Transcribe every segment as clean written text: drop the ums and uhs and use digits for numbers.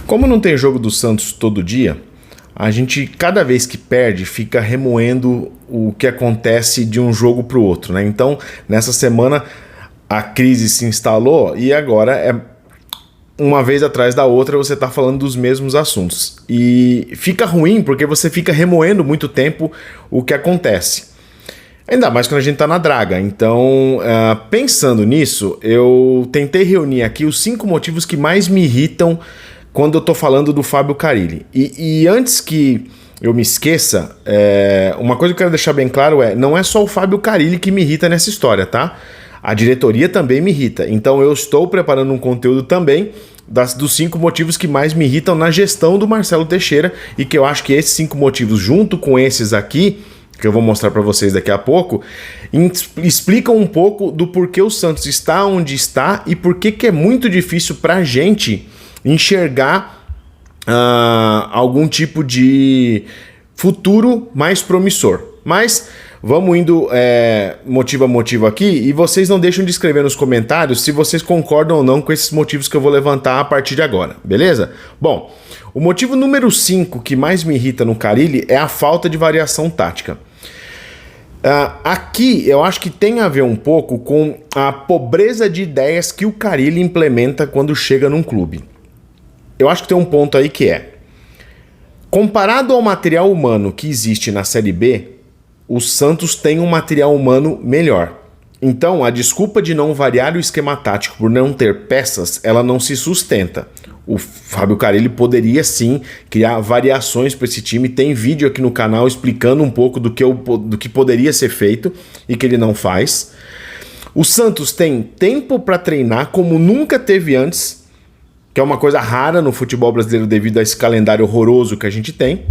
Como não tem jogo do Santos todo dia, a gente, cada vez que perde, fica remoendo o que acontece de um jogo para o outro, né? Então, nessa semana, a crise se instalou e agora é uma vez atrás da outra você está falando dos mesmos assuntos. E fica ruim porque você fica remoendo muito tempo o que acontece. Ainda mais quando a gente está na draga. Então, pensando nisso, eu tentei reunir aqui os 5 motivos que mais me irritam quando eu tô falando do Fábio Carille. E antes que eu me esqueça, uma coisa que eu quero deixar bem claro não é só o Fábio Carille que me irrita nessa história, tá? A diretoria também me irrita. Então eu estou preparando um conteúdo também dos 5 motivos que mais me irritam na gestão do Marcelo Teixeira, e que eu acho que esses 5 motivos, junto com esses aqui, que eu vou mostrar para vocês daqui a pouco, explicam um pouco do porquê o Santos está onde está e por que é muito difícil pra gente enxergar algum tipo de futuro mais promissor. Mas vamos indo motivo a motivo aqui, e vocês não deixam de escrever nos comentários se vocês concordam ou não com esses motivos que eu vou levantar a partir de agora, beleza? Bom, o motivo número 5 que mais me irrita no Carille é a falta de variação tática. Aqui eu acho que tem a ver um pouco com a pobreza de ideias que o Carille implementa quando chega num clube. Eu acho que tem um ponto aí que comparado ao material humano que existe na Série B, o Santos tem um material humano melhor. Então, a desculpa de não variar o esquema tático por não ter peças, ela não se sustenta. O Fábio Carille poderia sim criar variações para esse time. Tem vídeo aqui no canal explicando um pouco do que poderia ser feito e que ele não faz. O Santos tem tempo para treinar como nunca teve antes, que é uma coisa rara no futebol brasileiro devido a esse calendário horroroso que a gente tem.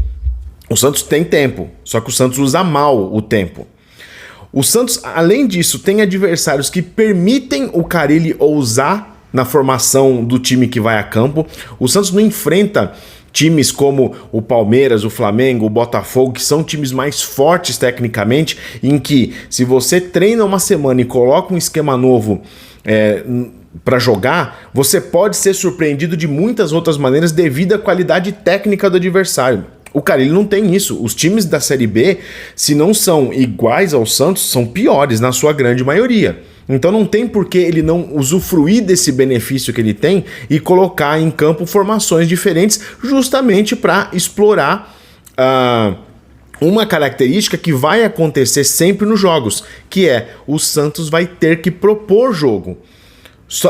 O Santos tem tempo, só que o Santos usa mal o tempo. O Santos, além disso, tem adversários que permitem o Carille ousar na formação do time que vai a campo. O Santos não enfrenta times como o Palmeiras, o Flamengo, o Botafogo, que são times mais fortes tecnicamente, em que se você treina uma semana e coloca um esquema novo para jogar, você pode ser surpreendido de muitas outras maneiras devido à qualidade técnica do adversário. O Carille não tem isso. Os times da Série B, se não são iguais ao Santos, são piores na sua grande maioria. Então não tem por que ele não usufruir desse benefício que ele tem e colocar em campo formações diferentes justamente para explorar uma característica que vai acontecer sempre nos jogos, que o Santos vai ter que propor jogo.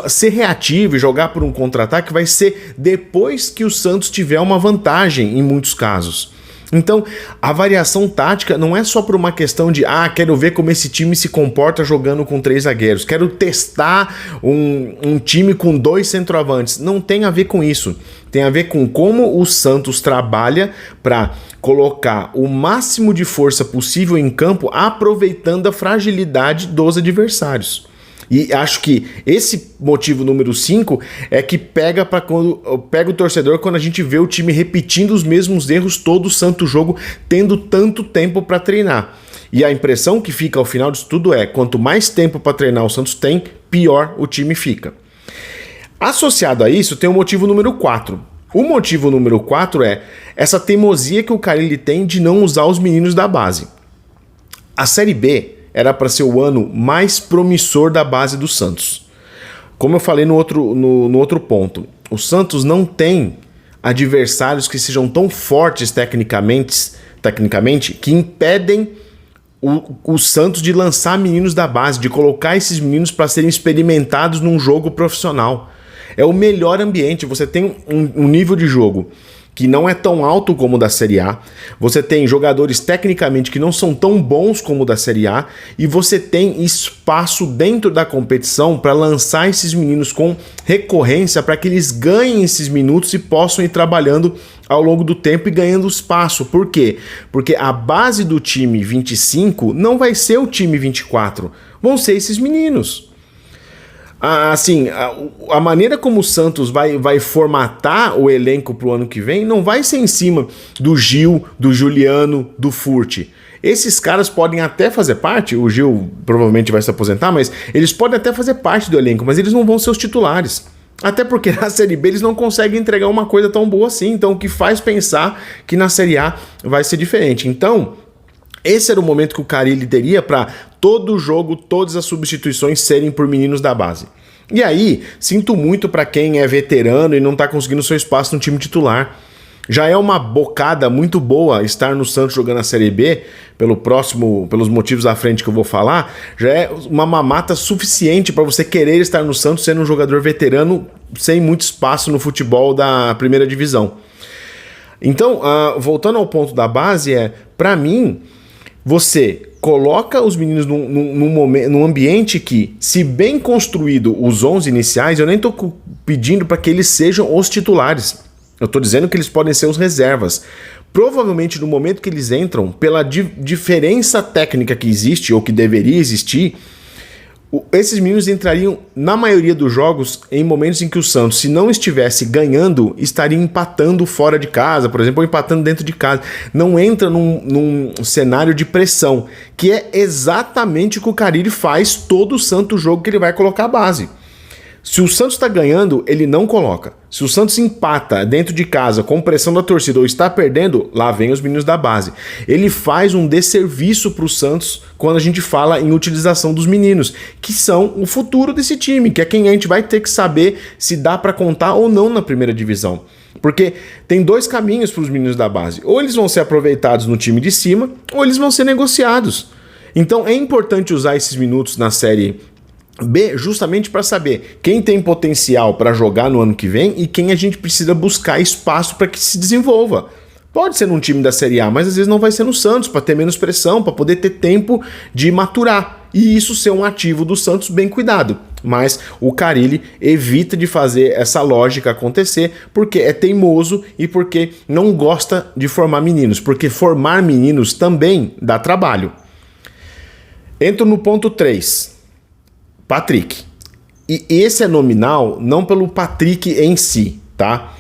Ser reativo e jogar por um contra-ataque vai ser depois que o Santos tiver uma vantagem em muitos casos. Então, a variação tática não é só por uma questão de quero ver como esse time se comporta jogando com 3 zagueiros, quero testar um time com 2 centroavantes. Não tem a ver com isso. Tem a ver com como o Santos trabalha para colocar o máximo de força possível em campo, aproveitando a fragilidade dos adversários. E acho que esse motivo número 5 é que pega o torcedor quando a gente vê o time repetindo os mesmos erros todo o santo jogo, tendo tanto tempo para treinar. E a impressão que fica ao final disso tudo quanto mais tempo para treinar o Santos tem, pior o time fica. Associado a isso tem o motivo número 4. O motivo número 4 é essa teimosia que o Carille tem de não usar os meninos da base. A Série B era para ser o ano mais promissor da base do Santos. Como eu falei no outro ponto, o Santos não tem adversários que sejam tão fortes tecnicamente que impedem o Santos de lançar meninos da base, de colocar esses meninos para serem experimentados num jogo profissional. É o melhor ambiente, você tem um nível de jogo que não é tão alto como o da Série A, você tem jogadores tecnicamente que não são tão bons como o da Série A, e você tem espaço dentro da competição para lançar esses meninos com recorrência para que eles ganhem esses minutos e possam ir trabalhando ao longo do tempo e ganhando espaço. Por quê? Porque a base do time 25 não vai ser o time 24, vão ser esses meninos. Assim, a maneira como o Santos vai formatar o elenco para o ano que vem não vai ser em cima do Gil, do Juliano, do Furt. Esses caras podem até fazer parte, o Gil provavelmente vai se aposentar, mas eles podem até fazer parte do elenco, mas eles não vão ser os titulares. Até porque na Série B eles não conseguem entregar uma coisa tão boa assim. Então o que faz pensar que na Série A vai ser diferente. Então esse era o momento que o Carille teria para todo jogo, todas as substituições serem por meninos da base. E aí, sinto muito para quem é veterano e não está conseguindo seu espaço no time titular. Já é uma bocada muito boa estar no Santos jogando a Série B, pelos motivos à frente que eu vou falar, já é uma mamata suficiente para você querer estar no Santos sendo um jogador veterano sem muito espaço no futebol da primeira divisão. Então, voltando ao ponto da base, para mim, você coloca os meninos num ambiente que, se bem construído os 11 iniciais, eu nem estou pedindo para que eles sejam os titulares. Eu estou dizendo que eles podem ser os reservas. Provavelmente no momento que eles entram, pela diferença técnica que existe, ou que deveria existir, esses meninos entrariam na maioria dos jogos em momentos em que o Santos, se não estivesse ganhando, estaria empatando fora de casa, por exemplo, ou empatando dentro de casa. Não entra num cenário de pressão, que é exatamente o que o Carille faz todo santo jogo que ele vai colocar a base. Se o Santos está ganhando, ele não coloca. Se o Santos empata dentro de casa com pressão da torcida ou está perdendo, lá vem os meninos da base. Ele faz um desserviço para o Santos quando a gente fala em utilização dos meninos, que são o futuro desse time, que é quem a gente vai ter que saber se dá para contar ou não na primeira divisão. Porque tem dois caminhos para os meninos da base. Ou eles vão ser aproveitados no time de cima, ou eles vão ser negociados. Então é importante usar esses minutos na Série B, justamente para saber quem tem potencial para jogar no ano que vem e quem a gente precisa buscar espaço para que se desenvolva. Pode ser num time da Série A, mas às vezes não vai ser no Santos, para ter menos pressão, para poder ter tempo de maturar. E isso ser um ativo do Santos bem cuidado. Mas o Carille evita de fazer essa lógica acontecer porque é teimoso e porque não gosta de formar meninos. Porque formar meninos também dá trabalho. Entro no ponto 3. Patrick. E esse é nominal não pelo Patrick em si, tá?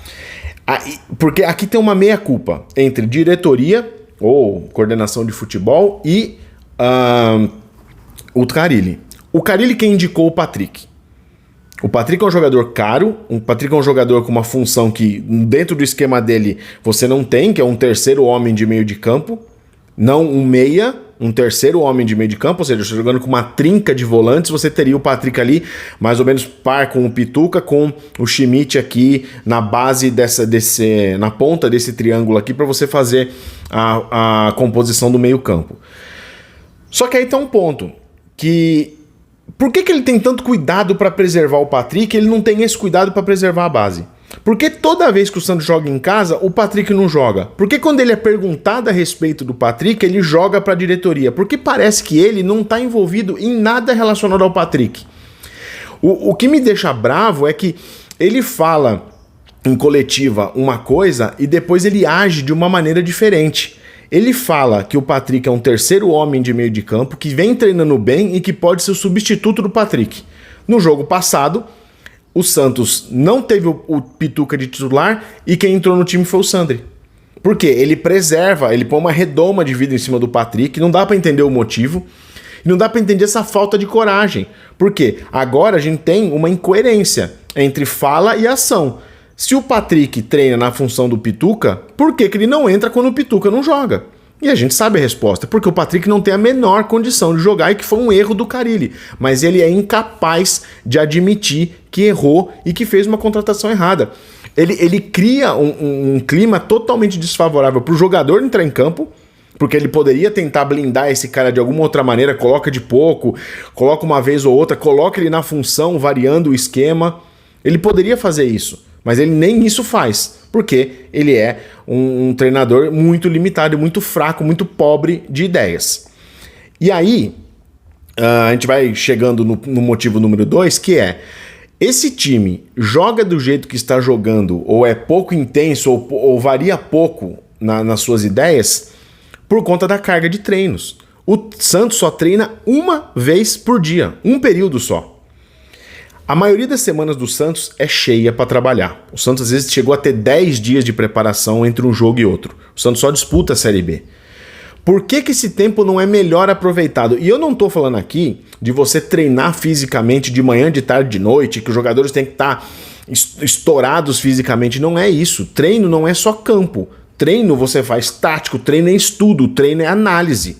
Porque aqui tem uma meia-culpa entre diretoria ou coordenação de futebol e o Carille. O Carille quem indicou o Patrick. O Patrick é um jogador caro, o Patrick é um jogador com uma função que dentro do esquema dele você não tem, que é um terceiro homem de meio de campo, não um meia, um terceiro homem de meio de campo, ou seja, jogando com uma trinca de volantes, você teria o Patrick ali, mais ou menos par com o Pituca, com o Schmidt aqui na base na ponta desse triângulo aqui, para você fazer a composição do meio campo. Só que aí tá um ponto, que por que ele tem tanto cuidado para preservar o Patrick e ele não tem esse cuidado para preservar a base? Porque toda vez que o Santos joga em casa, o Patrick não joga? Porque quando ele é perguntado a respeito do Patrick, ele joga para a diretoria? Porque parece que ele não está envolvido em nada relacionado ao Patrick. O que me deixa bravo é que ele fala em coletiva uma coisa e depois ele age de uma maneira diferente. Ele fala que o Patrick é um terceiro homem de meio de campo, que vem treinando bem e que pode ser o substituto do Patrick. No jogo passado, o Santos não teve o Pituca de titular e quem entrou no time foi o Sandri. Por quê? Ele preserva, ele põe uma redoma de vida em cima do Patrick, não dá pra entender o motivo, e não dá pra entender essa falta de coragem. Por quê? Agora a gente tem uma incoerência entre fala e ação. Se o Patrick treina na função do Pituca, por que ele não entra quando o Pituca não joga? E a gente sabe a resposta, porque o Patrick não tem a menor condição de jogar e que foi um erro do Carille, mas ele é incapaz de admitir que errou e que fez uma contratação errada. Ele cria um clima totalmente desfavorável para o jogador entrar em campo, porque ele poderia tentar blindar esse cara de alguma outra maneira, coloca de pouco, coloca uma vez ou outra, coloca ele na função, variando o esquema. Ele poderia fazer isso, mas ele nem isso faz, porque ele é um treinador muito limitado, muito fraco, muito pobre de ideias. E aí, a gente vai chegando no motivo número 2, que é: esse time joga do jeito que está jogando, ou é pouco intenso, ou varia pouco nas suas ideias, por conta da carga de treinos. O Santos só treina uma vez por dia, um período só. A maioria das semanas do Santos é cheia para trabalhar. O Santos às vezes chegou a ter 10 dias de preparação entre um jogo e outro. O Santos só disputa a Série B. Por que esse tempo não é melhor aproveitado? E eu não estou falando aqui de você treinar fisicamente de manhã, de tarde, de noite, que os jogadores têm que estar estourados fisicamente. Não é isso. Treino não é só campo. Treino você faz tático, treino é estudo, treino é análise.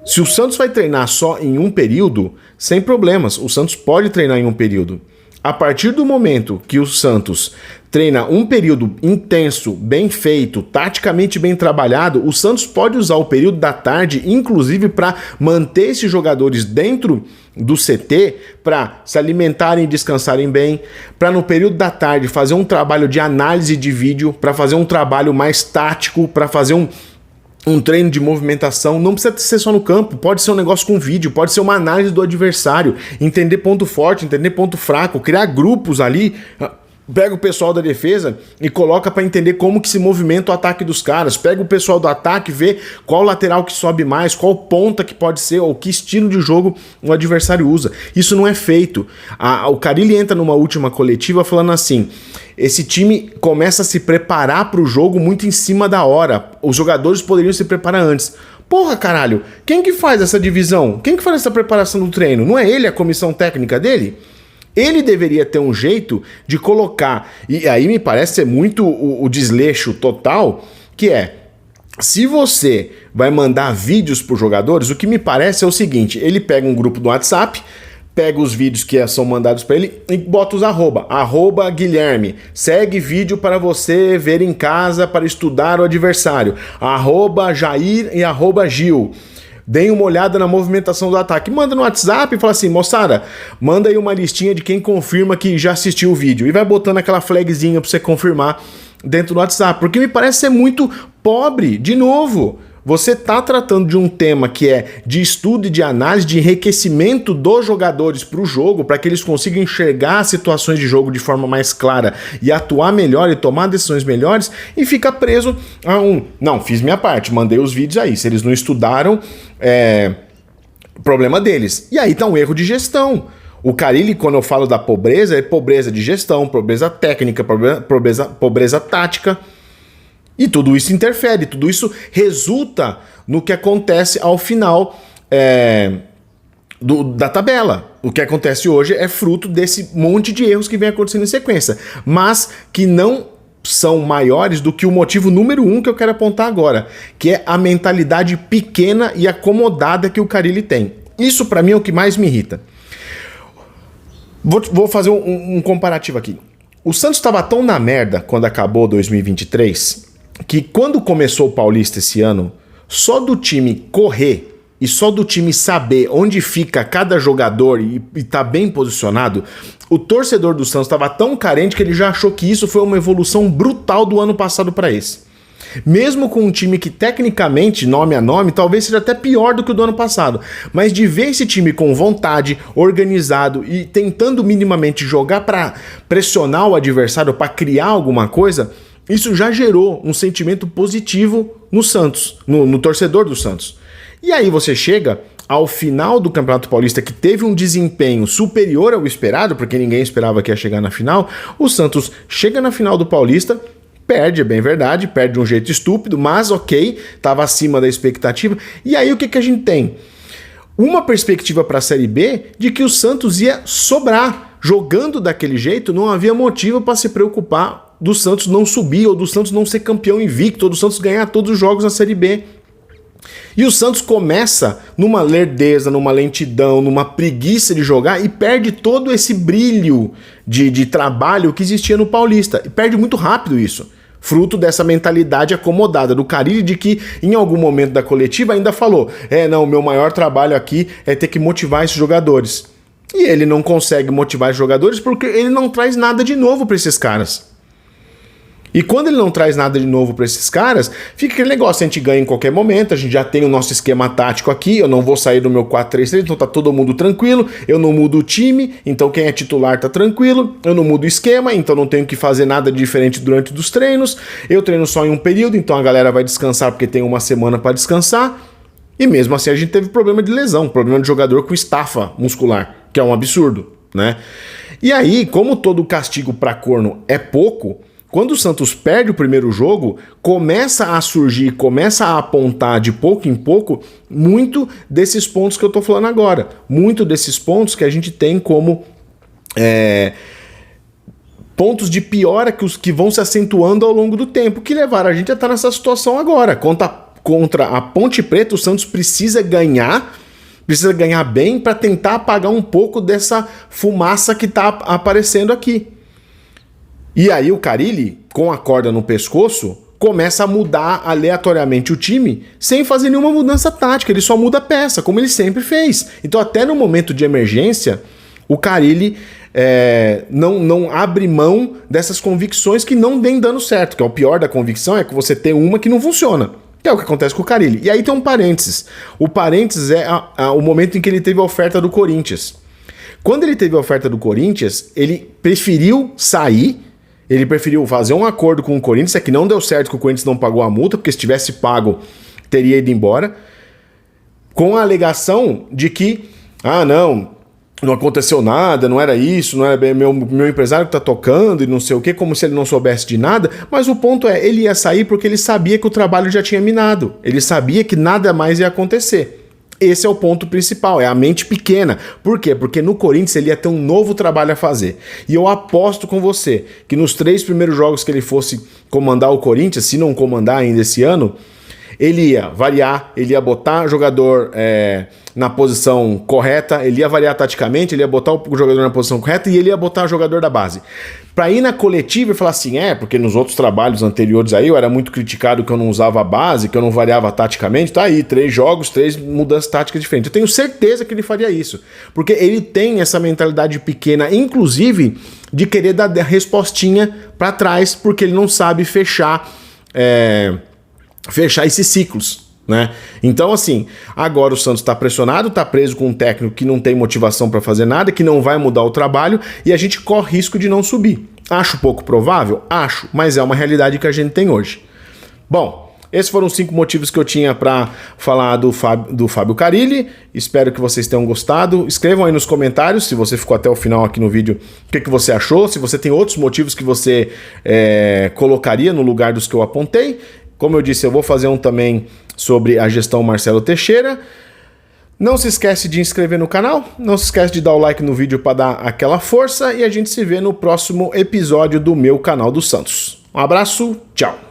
Se o Santos vai treinar só em um período, sem problemas, o Santos pode treinar em um período. A partir do momento que o Santos treina um período intenso, bem feito, taticamente bem trabalhado, o Santos pode usar o período da tarde, inclusive para manter esses jogadores dentro do CT, para se alimentarem e descansarem bem, para no período da tarde fazer um trabalho de análise de vídeo, para fazer um trabalho mais tático, para fazer um treino de movimentação. Não precisa ser só no campo, pode ser um negócio com vídeo, pode ser uma análise do adversário, entender ponto forte, entender ponto fraco, criar grupos ali, pega o pessoal da defesa e coloca para entender como que se movimenta o ataque dos caras, pega o pessoal do ataque, vê qual lateral que sobe mais, qual ponta que pode ser, ou que estilo de jogo o adversário usa. Isso não é feito. O Carille entra numa última coletiva falando assim: esse time começa a se preparar para o jogo muito em cima da hora. Os jogadores poderiam se preparar antes. Porra, caralho, quem que faz essa divisão? Quem que faz essa preparação do treino? Não é ele, a comissão técnica dele? Ele deveria ter um jeito de colocar, e aí me parece ser muito o desleixo total, que é: se você vai mandar vídeos para os jogadores, o que me parece é o seguinte: ele pega um grupo do WhatsApp, pega os vídeos que são mandados para ele e bota os arroba Guilherme, segue vídeo para você ver em casa para estudar o adversário, arroba Jair e arroba Gil. Deem uma olhada na movimentação do ataque. Manda no WhatsApp e fala assim: moçada, manda aí uma listinha de quem confirma que já assistiu o vídeo. E vai botando aquela flagzinha pra você confirmar dentro do WhatsApp. Porque me parece ser muito pobre. De novo, você tá tratando de um tema que é de estudo e de análise, de enriquecimento dos jogadores pro jogo, para que eles consigam enxergar as situações de jogo de forma mais clara e atuar melhor e tomar decisões melhores, e fica preso a não, fiz minha parte, mandei os vídeos aí. Se eles não estudaram, problema deles. E aí tá um erro de gestão. O Carille, quando eu falo da pobreza, é pobreza de gestão, pobreza técnica, pobreza tática. E tudo isso interfere, tudo isso resulta no que acontece ao final da tabela. O que acontece hoje é fruto desse monte de erros que vem acontecendo em sequência, mas que não são maiores do que o motivo número 1 que eu quero apontar agora, que é a mentalidade pequena e acomodada que o Carille tem. Isso para mim é o que mais me irrita. Vou fazer um comparativo aqui. O Santos estava tão na merda quando acabou 2023... que quando começou o Paulista esse ano, só do time correr e só do time saber onde fica cada jogador e tá bem posicionado, o torcedor do Santos estava tão carente que ele já achou que isso foi uma evolução brutal do ano passado para esse. Mesmo com um time que tecnicamente, nome a nome, talvez seja até pior do que o do ano passado, mas de ver esse time com vontade, organizado e tentando minimamente jogar para pressionar o adversário, para criar alguma coisa, isso já gerou um sentimento positivo no Santos, no torcedor do Santos. E aí você chega ao final do Campeonato Paulista, que teve um desempenho superior ao esperado, porque ninguém esperava que ia chegar na final. O Santos chega na final do Paulista, perde, é bem verdade, perde de um jeito estúpido, mas ok, estava acima da expectativa. E aí o que a gente tem? Uma perspectiva para a Série B de que o Santos ia sobrar. Jogando daquele jeito, não havia motivo para se preocupar do Santos não subir, ou do Santos não ser campeão invicto, ou do Santos ganhar todos os jogos na Série B. E o Santos começa numa lerdeza, numa lentidão, numa preguiça de jogar e perde todo esse brilho de trabalho que existia no Paulista. E perde muito rápido isso. Fruto dessa mentalidade acomodada do Carille, de que em algum momento da coletiva ainda falou: o meu maior trabalho aqui é ter que motivar esses jogadores. E ele não consegue motivar os jogadores porque ele não traz nada de novo para esses caras. E quando ele não traz nada de novo para esses caras, fica aquele negócio: a gente ganha em qualquer momento, a gente já tem o nosso esquema tático aqui, eu não vou sair do meu 4-3-3, então tá todo mundo tranquilo, eu não mudo o time, então quem é titular tá tranquilo, eu não mudo o esquema, então não tenho que fazer nada de diferente durante os treinos, eu treino só em um período, então a galera vai descansar porque tem uma semana para descansar. E mesmo assim a gente teve problema de lesão, problema de jogador com estafa muscular, que é um absurdo, né? E aí, como todo castigo para corno é pouco, quando o Santos perde o primeiro jogo, começa a surgir, começa a apontar de pouco em pouco muito desses pontos que eu tô falando agora. Muito desses pontos que a gente tem como pontos de piora que vão se acentuando ao longo do tempo, que levaram a gente a estar nessa situação agora. Contra a Ponte Preta, o Santos precisa ganhar bem para tentar apagar um pouco dessa fumaça que está aparecendo aqui. E aí o Carille, com a corda no pescoço, começa a mudar aleatoriamente o time sem fazer nenhuma mudança tática, ele só muda a peça, como ele sempre fez. Então até no momento de emergência, o Carille não abre mão dessas convicções que não vem dando certo, que é o pior da convicção, é que você tem uma que não funciona, que é o que acontece com o Carille. E aí tem um parênteses. O parênteses é o momento em que ele teve a oferta do Corinthians. Quando ele teve a oferta do Corinthians, ele preferiu sair, ele preferiu fazer um acordo com o Corinthians, é que não deu certo que o Corinthians não pagou a multa, porque se tivesse pago, teria ido embora, com a alegação de que, não aconteceu nada, não era isso, não era meu empresário que tá tocando e não sei o quê, como se ele não soubesse de nada, mas o ponto é, ele ia sair porque ele sabia que o trabalho já tinha minado, ele sabia que nada mais ia acontecer. Esse é o ponto principal, é a mente pequena. Por quê? Porque no Corinthians ele ia ter um novo trabalho a fazer. E eu aposto com você que nos 3 primeiros jogos que ele fosse comandar o Corinthians, se não comandar ainda esse ano, ele ia variar, ele ia botar jogador na posição correta, ele ia variar taticamente, ele ia botar o jogador na posição correta e ele ia botar o jogador da base. Pra ir na coletiva e falar assim, porque nos outros trabalhos anteriores aí eu era muito criticado que eu não usava a base, que eu não variava taticamente, tá aí, 3 jogos, 3 mudanças táticas diferentes. Eu tenho certeza que ele faria isso, porque ele tem essa mentalidade pequena, inclusive, de querer dar respostinha pra trás, porque ele não sabe fechar esses ciclos, né? Então, assim, agora o Santos está pressionado, está preso com um técnico que não tem motivação para fazer nada, que não vai mudar o trabalho e a gente corre risco de não subir. Acho pouco provável? Acho, mas é uma realidade que a gente tem hoje. Bom, esses foram os 5 motivos que eu tinha para falar do Fábio Carille. Espero que vocês tenham gostado. Escrevam aí nos comentários, se você ficou até o final aqui no vídeo, o que você achou, se você tem outros motivos que você colocaria no lugar dos que eu apontei. Como eu disse, eu vou fazer um também sobre a gestão Marcelo Teixeira. Não se esquece de inscrever no canal, não se esquece de dar o like no vídeo para dar aquela força e a gente se vê no próximo episódio do meu canal do Santos. Um abraço, tchau!